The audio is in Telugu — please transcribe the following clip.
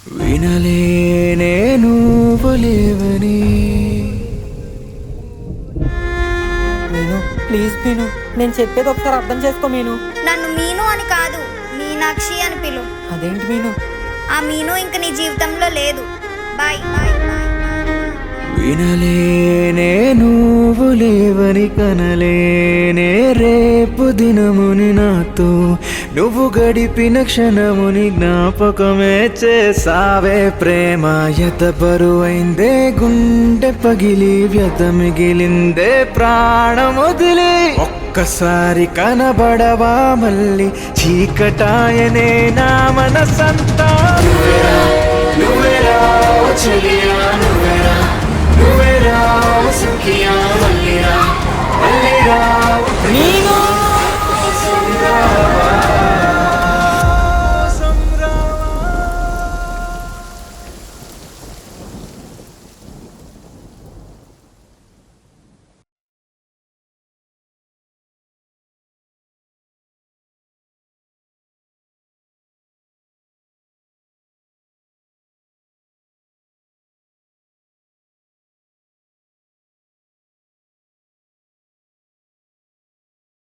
వినలేనే నువ్వు లేవని. మీను ప్లీజ్ మీను, నేను చెప్పేది ఒకసారి అర్థం చేసుకో మీను. నన్ను మీను అని కాదు, మీనాక్షి అని పిలు. అదేంటి మీను? ఆ మీను ఇంక నీ జీవితంలో లేదు. Bye bye bye. వినలేనే నువ్వు లేవని, కనలేనే రేపు దినముని నాతో నువ్వు గడిపిన క్షణముని జ్ఞాపకమే చేసావే ప్రేమ. యత బరువైందే గుండె పగిలి, వ్యత మిగిలిందే ప్రాణం వదిలి. ఒక్కసారి కనబడవా మళ్ళీ, చీకటాయనే నా మనసంతా.